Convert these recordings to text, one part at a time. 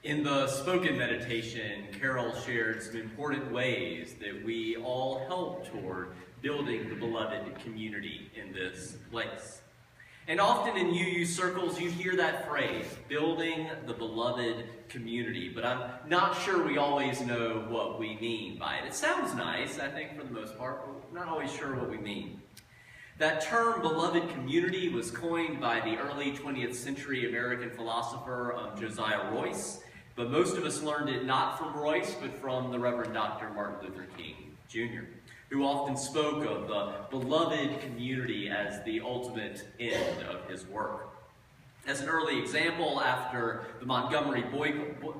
In the spoken meditation, Carol shared some important ways that we all help toward building the beloved community in this place. And often in UU circles, you hear that phrase, building the beloved community, but I'm not sure we always know what we mean by it. It sounds nice, I think, for the most part, but we're not always sure what we mean. That term, beloved community, was coined by the early 20th century American philosopher Josiah Royce, but most of us learned it not from Royce, but from the Reverend Dr. Martin Luther King, Jr., who often spoke of the beloved community as the ultimate end of his work. As an early example, after the Montgomery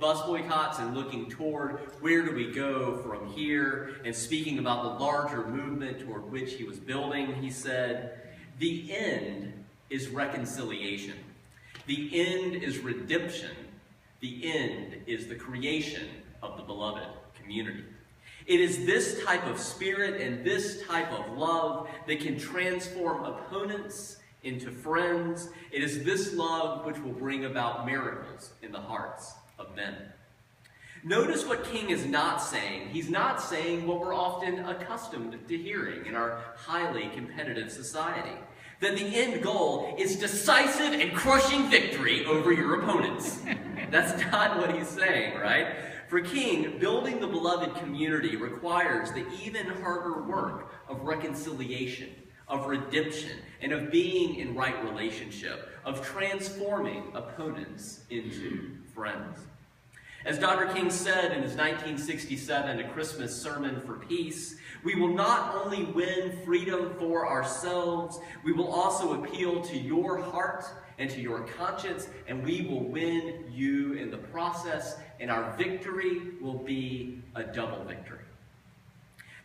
bus boycotts and looking toward where do we go from here, and speaking about the larger movement toward which he was building, he said, "The end is reconciliation. The end is redemption. The end is the creation of the beloved community." It is this type of spirit and this type of love that can transform opponents into friends. It is this love which will bring about miracles in the hearts of men. Notice what King is not saying. He's not saying what we're often accustomed to hearing in our highly competitive society, that the end goal is decisive and crushing victory over your opponents. That's not what he's saying, right? For King, building the beloved community requires the even harder work of reconciliation, of redemption, and of being in right relationship, of transforming opponents into friends. As Dr. King said in his 1967 A Christmas Sermon for Peace, we will not only win freedom for ourselves, we will also appeal to your heart and to your conscience, and we will win you in the process, and our victory will be a double victory.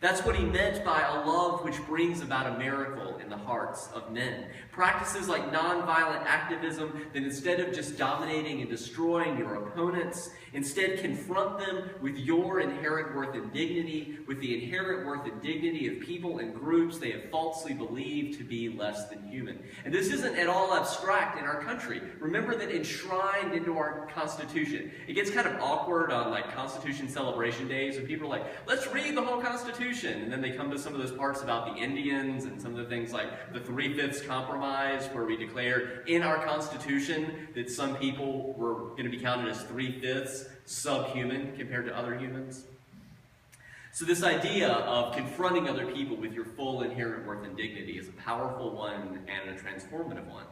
That's what he meant by a love which brings about a miracle in the hearts of men. Practices like nonviolent activism that instead of just dominating and destroying your opponents, instead confront them with your inherent worth and dignity, with the inherent worth and dignity of people and groups they have falsely believed to be less than human. And this isn't at all abstract in our country. Remember that enshrined into our Constitution. It gets kind of awkward on like Constitution celebration days when people are like, let's read the whole Constitution. And then they come to some of those parts about the Indians and some of the things like the 3/5 compromise, where we declared in our Constitution that some people were going to be counted as 3/5 subhuman compared to other humans. So this idea of confronting other people with your full inherent worth and dignity is a powerful one and a transformative one.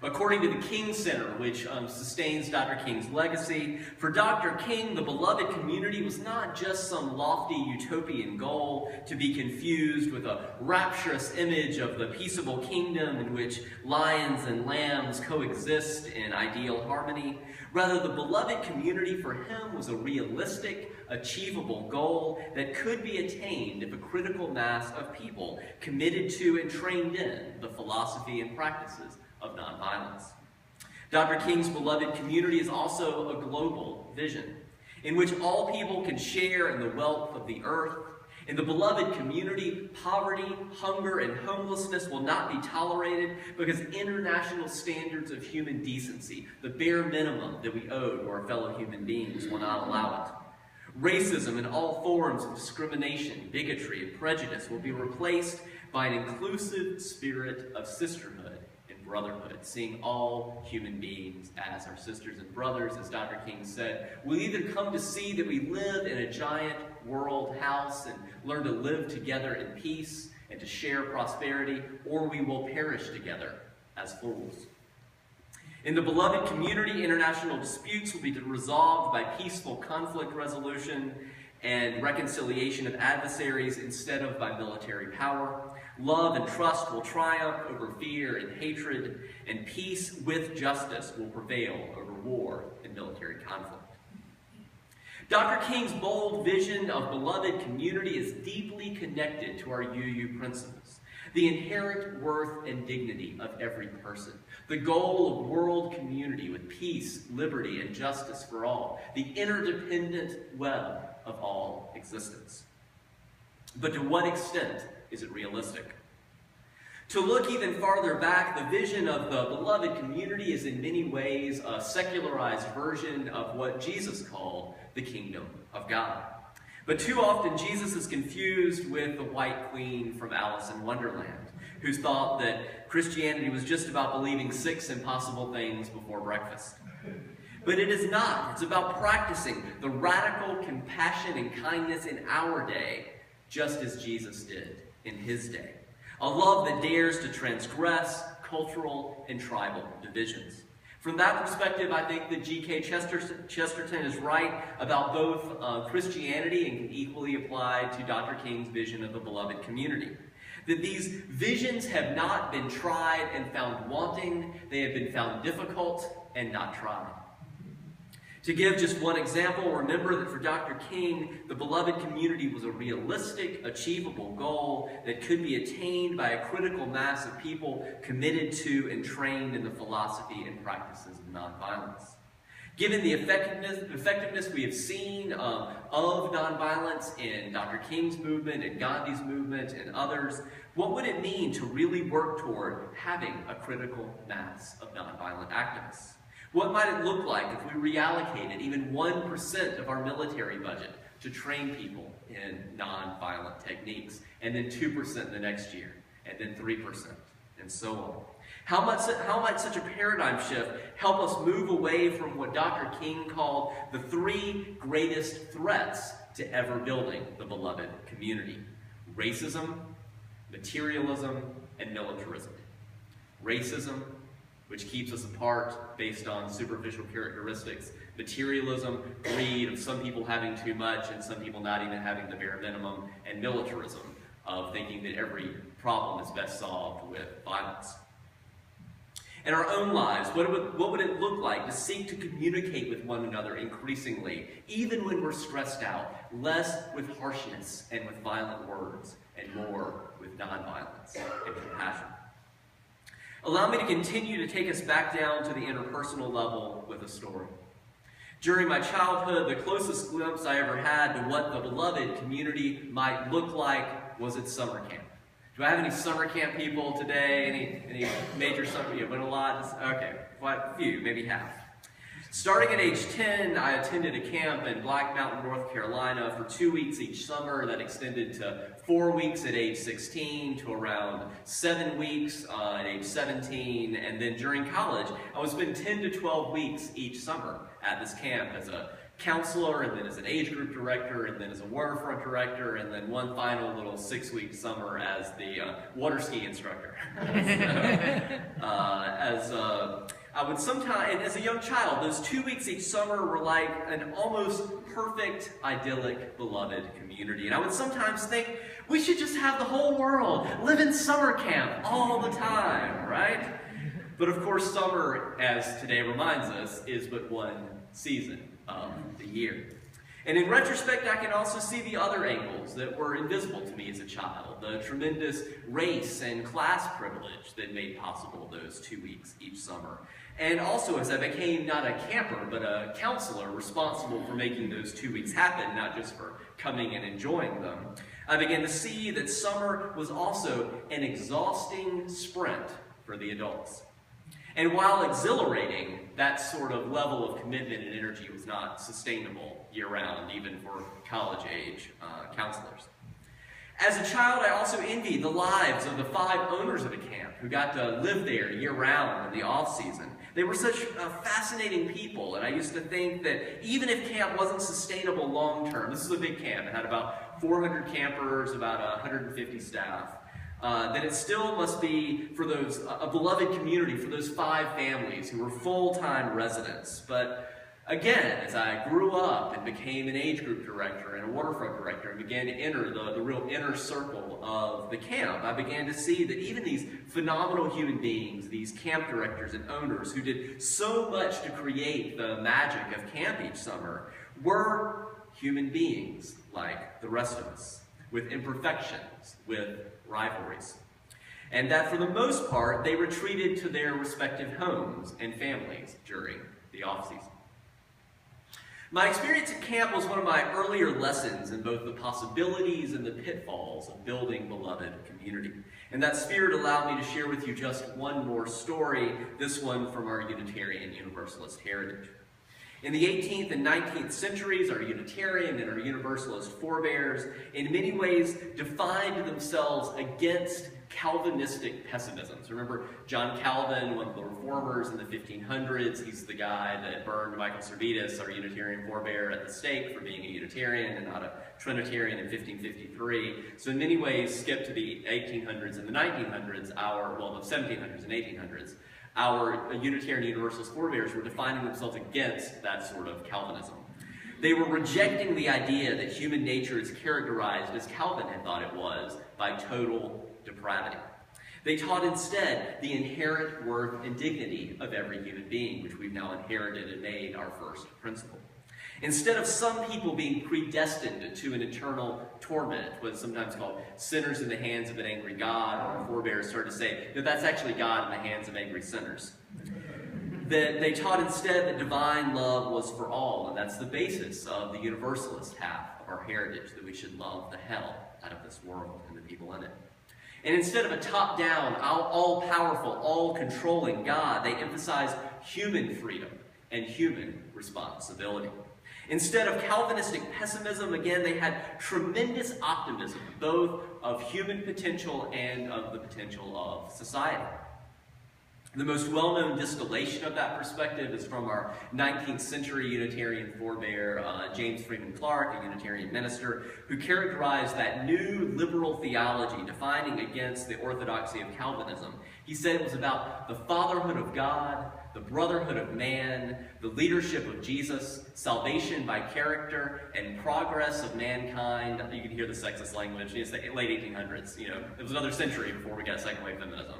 According to the King Center, which sustains Dr. King's legacy, for Dr. King, the beloved community was not just some lofty utopian goal to be confused with a rapturous image of the peaceable kingdom in which lions and lambs coexist in ideal harmony. Rather, the beloved community for him was a realistic, achievable goal that could be attained if a critical mass of people committed to and trained in the philosophy and practices of nonviolence. Dr. King's beloved community is also a global vision in which all people can share in the wealth of the earth. In the beloved community, poverty, hunger, and homelessness will not be tolerated because international standards of human decency, the bare minimum that we owe to our fellow human beings, will not allow it. Racism and all forms of discrimination, bigotry, and prejudice will be replaced by an inclusive spirit of sisterhood and brotherhood, seeing all human beings as our sisters and brothers. As Dr. King said, we'll either come to see that we live in a giant world house and learn to live together in peace and to share prosperity, or we will perish together as fools. In the beloved community, international disputes will be resolved by peaceful conflict resolution and reconciliation of adversaries instead of by military power. Love and trust will triumph over fear and hatred, and peace with justice will prevail over war and military conflict. Dr. King's bold vision of beloved community is deeply connected to our UU principles. The inherent worth and dignity of every person. The goal of world community with peace, liberty, and justice for all. The interdependent web of all existence. But to what extent is it realistic? To look even farther back, the vision of the beloved community is in many ways a secularized version of what Jesus called the kingdom of God. But too often Jesus is confused with the White Queen from Alice in Wonderland, who thought that Christianity was just about believing 6 impossible things before breakfast. But it is not. It's about practicing the radical compassion and kindness in our day, just as Jesus did in his day. A love that dares to transgress cultural and tribal divisions. From that perspective, I think that G.K. Chesterton is right about both Christianity and can equally apply to Dr. King's vision of the beloved community. That these visions have not been tried and found wanting, they have been found difficult and not tried. To give just one example, remember that for Dr. King, the beloved community was a realistic, achievable goal that could be attained by a critical mass of people committed to and trained in the philosophy and practices of nonviolence. Given the effectiveness we have seen of nonviolence in Dr. King's movement and Gandhi's movement and others, what would it mean to really work toward having a critical mass of nonviolent activists? What might it look like if we reallocated even 1% of our military budget to train people in nonviolent techniques, and then 2% the next year, and then 3%, and so on? How might such a paradigm shift help us move away from what Dr. King called the 3 greatest threats to ever building the beloved community? Racism, materialism, and militarism. Racism, which keeps us apart based on superficial characteristics. Materialism, greed of some people having too much and some people not even having the bare minimum. And militarism, of thinking that every problem is best solved with violence. In our own lives, what would it look like to seek to communicate with one another increasingly, even when we're stressed out, less with harshness and with violent words, and more with nonviolence and compassion? Allow me to continue to take us back down to the interpersonal level with a story. During my childhood, the closest glimpse I ever had to what the beloved community might look like was at summer camp. Do I have any summer camp people today? Any major summer? You went a lot? Okay, quite a few, maybe half. Starting at age 10, I attended a camp in Black Mountain, North Carolina for 2 weeks each summer that extended to 4 weeks at age 16 to around 7 weeks at age 17. And then during college, I would spend 10 to 12 weeks each summer at this camp as a counselor, and then as an age group director, and then as a waterfront director, and then one final little 6-week summer as the water ski instructor. I would sometimes, and as a young child, those 2 weeks each summer were like an almost perfect, idyllic, beloved community. And I would sometimes think, we should just have the whole world live in summer camp all the time, right? But of course, summer, as today reminds us, is but one season of the year. And in retrospect, I can also see the other angles that were invisible to me as a child, the tremendous race and class privilege that made possible those 2 weeks each summer. And also, as I became not a camper, but a counselor responsible for making those 2 weeks happen, not just for coming and enjoying them, I began to see that summer was also an exhausting sprint for the adults. And while exhilarating, that sort of level of commitment and energy was not sustainable year-round, even for college-age counselors. As a child, I also envied the lives of the 5 owners of the camp who got to live there year-round in the off-season. They were such fascinating people, and I used to think that even if camp wasn't sustainable long-term, this is a big camp, it had about 400 campers, about 150 staff, that it still must be for those, a beloved community for those 5 families who were full-time residents. But again, as I grew up and became an age group director and a waterfront director and began to enter the real inner circle of the camp, I began to see that even these phenomenal human beings, these camp directors and owners who did so much to create the magic of camp each summer, were human beings like the rest of us, with imperfections, with rivalries. And that for the most part, they retreated to their respective homes and families during the off-season. My experience at camp was one of my earlier lessons in both the possibilities and the pitfalls of building beloved community. And that spirit allowed me to share with you just one more story, this one from our Unitarian Universalist heritage. In the 18th and 19th centuries, our Unitarian and our Universalist forebears in many ways defined themselves against Calvinistic pessimism. So remember John Calvin, one of the reformers in the 1500s. He's the guy that burned Michael Servetus, our Unitarian forebear, at the stake for being a Unitarian and not a Trinitarian in 1553. So in many ways, skip to the 1800s and the 1900s, the 1700s and 1800s, our Unitarian Universalist forebears were defining themselves against that sort of Calvinism. They were rejecting the idea that human nature is characterized, as Calvin had thought it was, by total depravity. They taught instead the inherent worth and dignity of every human being, which we've now inherited and made our first principle. Instead of some people being predestined to an eternal torment, what's sometimes called sinners in the hands of an angry God, our forebears started to say that that's actually God in the hands of angry sinners. That they taught instead that divine love was for all, and that's the basis of the Universalist half of our heritage, that we should love the hell out of this world and the people in it. And instead of a top-down, all-powerful, all-controlling God, they emphasized human freedom and human responsibility. Instead of Calvinistic pessimism, again, they had tremendous optimism, both of human potential and of the potential of society. The most well-known distillation of that perspective is from our 19th century Unitarian forebear, James Freeman Clarke, a Unitarian minister, who characterized that new liberal theology defining against the orthodoxy of Calvinism. He said it was about the fatherhood of God, the brotherhood of man, the leadership of Jesus, salvation by character, and progress of mankind. You can hear the sexist language. It's the late 1800s. It was another century before we got second wave feminism.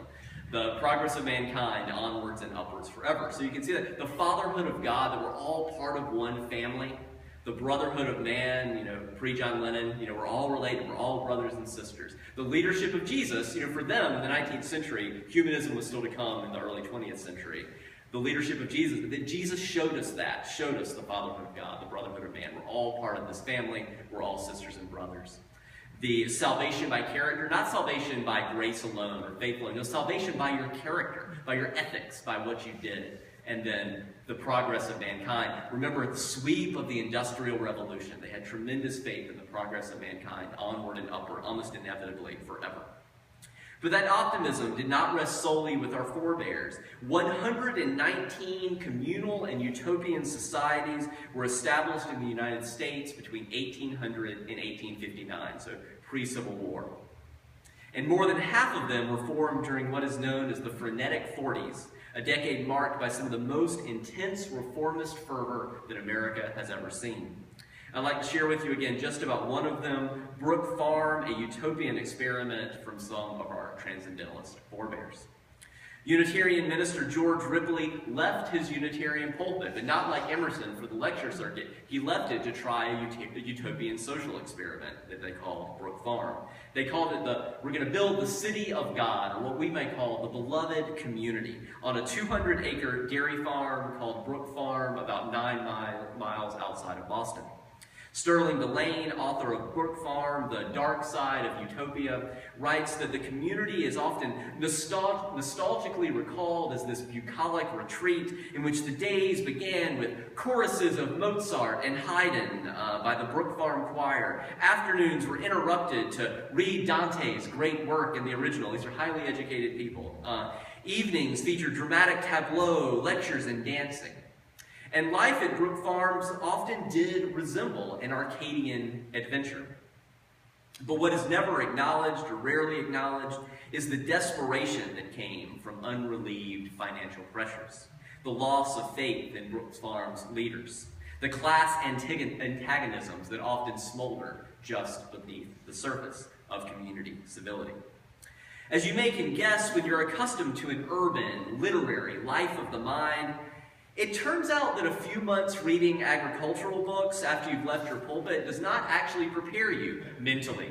The progress of mankind onwards and upwards forever. So you can see that the fatherhood of God, that we're all part of one family, the brotherhood of man, pre-John Lennon, we're all related, we're all brothers and sisters. The leadership of Jesus, for them in the 19th century, humanism was still to come in the early 20th century. The leadership of Jesus, that Jesus showed us the fatherhood of God, the brotherhood of man. We're all part of this family, we're all sisters and brothers. The salvation by character, not salvation by grace alone or faith alone, no, salvation by your character, by your ethics, by what you did. And then the progress of mankind. Remember the sweep of the Industrial Revolution. They had tremendous faith in the progress of mankind, onward and upward, almost inevitably forever. But that optimism did not rest solely with our forebears. 119 communal and utopian societies were established in the United States between 1800 and 1859, so pre-Civil War. And more than half of them were formed during what is known as the frenetic 40s, a decade marked by some of the most intense reformist fervor that America has ever seen. I'd like to share with you again just about one of them, Brook Farm, a utopian experiment from some of our transcendentalist forebears. Unitarian minister George Ripley left his Unitarian pulpit, but not like Emerson for the lecture circuit. He left it to try a utopian social experiment that they called Brook Farm. They called it we're going to build the city of God, or what we may call the beloved community, on a 200-acre dairy farm called Brook Farm, about 9 miles outside of Boston. Sterling Delane, author of Brook Farm, The Dark Side of Utopia, writes that the community is often nostalgically recalled as this bucolic retreat in which the days began with choruses of Mozart and Haydn by the Brook Farm Choir. Afternoons were interrupted to read Dante's great work in the original. These are highly educated people. Evenings featured dramatic tableaux, lectures, and dancing. And life at Brook Farms often did resemble an Arcadian adventure. But what is never acknowledged, or rarely acknowledged, is the desperation that came from unrelieved financial pressures, the loss of faith in Brook Farms' leaders, the class antagonisms that often smolder just beneath the surface of community civility. As you may can guess, when you're accustomed to an urban, literary life of the mind, it turns out that a few months reading agricultural books after you've left your pulpit does not actually prepare you mentally,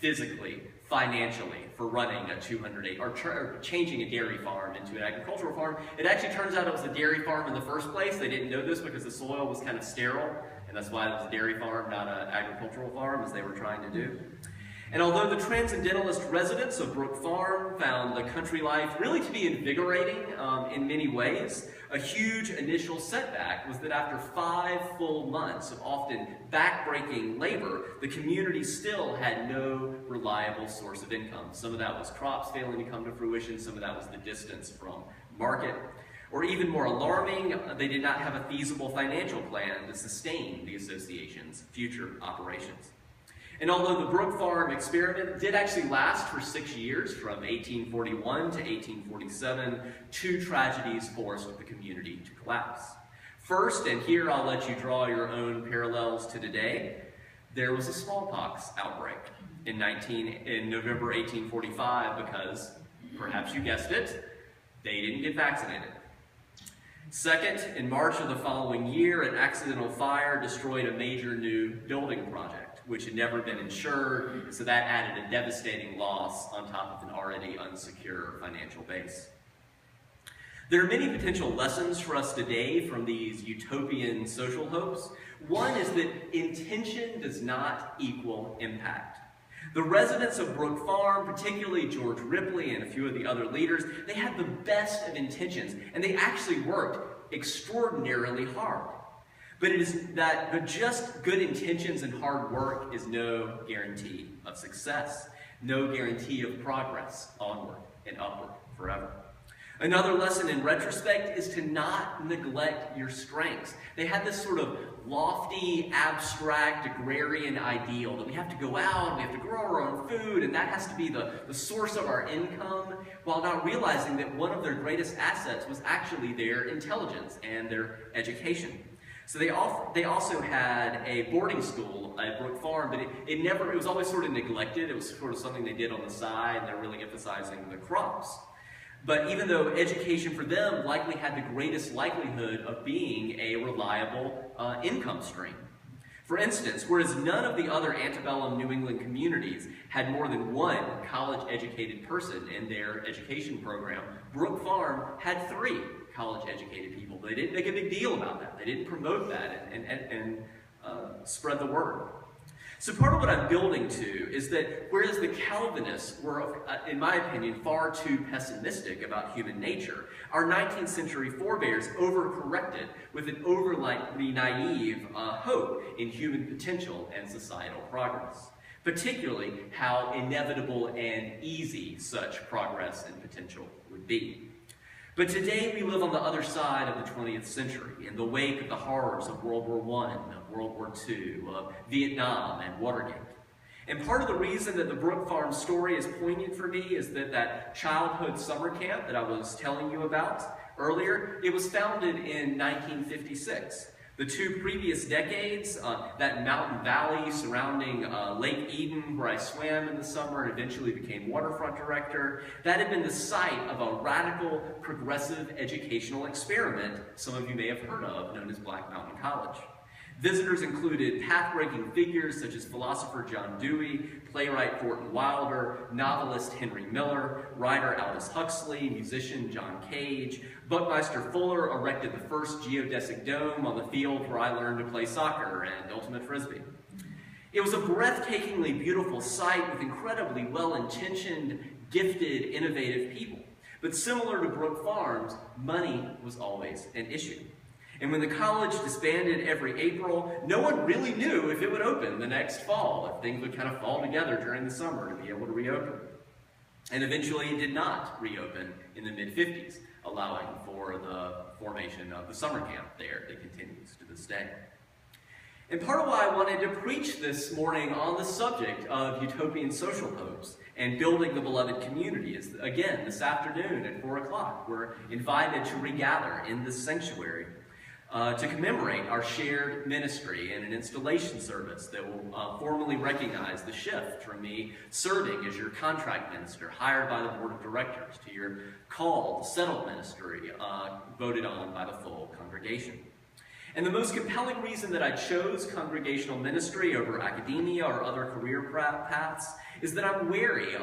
physically, financially for running a 208, or changing a dairy farm into an agricultural farm. It actually turns out it was a dairy farm in the first place. They didn't know this because the soil was kind of sterile, and that's why it was a dairy farm, not an agricultural farm, as they were trying to do. And although the transcendentalist residents of Brook Farm found the country life really to be invigorating in many ways, a huge initial setback was that after 5 full months of often backbreaking labor, the community still had no reliable source of income. Some of that was crops failing to come to fruition, some of that was the distance from market. Or even more alarming, they did not have a feasible financial plan to sustain the association's future operations. And although the Brook Farm experiment did actually last for 6 years, from 1841 to 1847, 2 tragedies forced the community to collapse. First, and here I'll let you draw your own parallels to today, there was a smallpox outbreak in November 1845 because, perhaps you guessed it, they didn't get vaccinated. Second, in March of the following year, an accidental fire destroyed a major new building project, which had never been insured, so that added a devastating loss on top of an already unsecure financial base. There are many potential lessons for us today from these utopian social hopes. One is that intention does not equal impact. The residents of Brook Farm, particularly George Ripley and a few of the other leaders, they had the best of intentions, and they actually worked extraordinarily hard. But it is that just good intentions and hard work is no guarantee of success, no guarantee of progress onward and upward forever. Another lesson in retrospect is to not neglect your strengths. They had this sort of lofty, abstract, agrarian ideal that we have to go out, and we have to grow our own food, and that has to be the source of our income, while not realizing that one of their greatest assets was actually their intelligence and their education. So they also had a boarding school at Brook Farm, but it was always sort of neglected. It was sort of something they did on the side, and they're really emphasizing the crops. But even though education for them likely had the greatest likelihood of being a reliable income stream. For instance, whereas none of the other antebellum New England communities had more than one college-educated person in their education program, Brook Farm had 3 college-educated people. They didn't make a big deal about that. They didn't promote that and spread the word. So part of what I'm building to is that whereas the Calvinists were, in my opinion, far too pessimistic about human nature, our 19th century forebears overcorrected with an overly naive hope in human potential and societal progress, particularly how inevitable and easy such progress and potential would be. But today we live on the other side of the 20th century, in the wake of the horrors of World War I, of World War II, of Vietnam and Watergate. And part of the reason that the Brook Farm story is poignant for me is that childhood summer camp that I was telling you about earlier, it was founded in 1956. The 2 previous decades, that mountain valley surrounding Lake Eden, where I swam in the summer and eventually became waterfront director, that had been the site of a radical, progressive educational experiment some of you may have heard of, known as Black Mountain College. Visitors included path-breaking figures such as philosopher John Dewey, playwright Thornton Wilder, novelist Henry Miller, writer Aldous Huxley, musician John Cage. Buckminster Fuller erected the first geodesic dome on the field where I learned to play soccer and ultimate frisbee. It was a breathtakingly beautiful site with incredibly well-intentioned, gifted, innovative people. But similar to Brook Farms, money was always an issue. And when the college disbanded every April, no one really knew if it would open the next fall, if things would kind of fall together during the summer to be able to reopen. And eventually it did not reopen in the mid-50s, allowing for the formation of the summer camp there that continues to this day. And part of why I wanted to preach this morning on the subject of utopian social hopes and building the beloved community is, again, this afternoon at 4 o'clock, we're invited to regather in this sanctuary to commemorate our shared ministry in an installation service that will formally recognize the shift from me serving as your contract minister, hired by the board of directors, to your called, settled ministry, voted on by the full congregation. And the most compelling reason that I chose congregational ministry over academia or other career paths is that I'm wary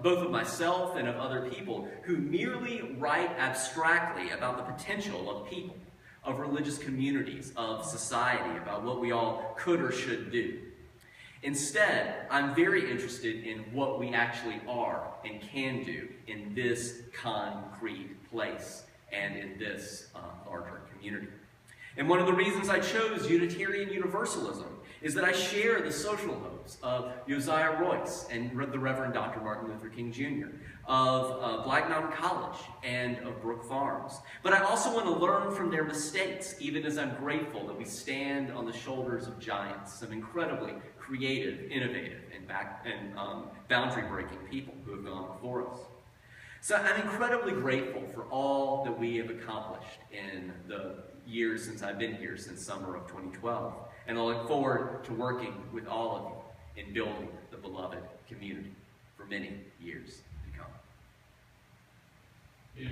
both of myself and of other people who merely write abstractly about the potential of people, of religious communities, of society, about what we all could or should do. Instead, I'm very interested in what we actually are and can do in this concrete place and in this larger community. And one of the reasons I chose Unitarian Universalism is that I share the social hopes of Josiah Royce and the Reverend Dr. Martin Luther King Jr., of Black Mountain College and of Brook Farms. But I also want to learn from their mistakes, even as I'm grateful that we stand on the shoulders of giants, some incredibly creative, innovative, and boundary-breaking people who have gone before us. So I'm incredibly grateful for all that we have accomplished in the years since I've been here, since summer of 2012. And I look forward to working with all of you in building the beloved community for many years to come. Yeah.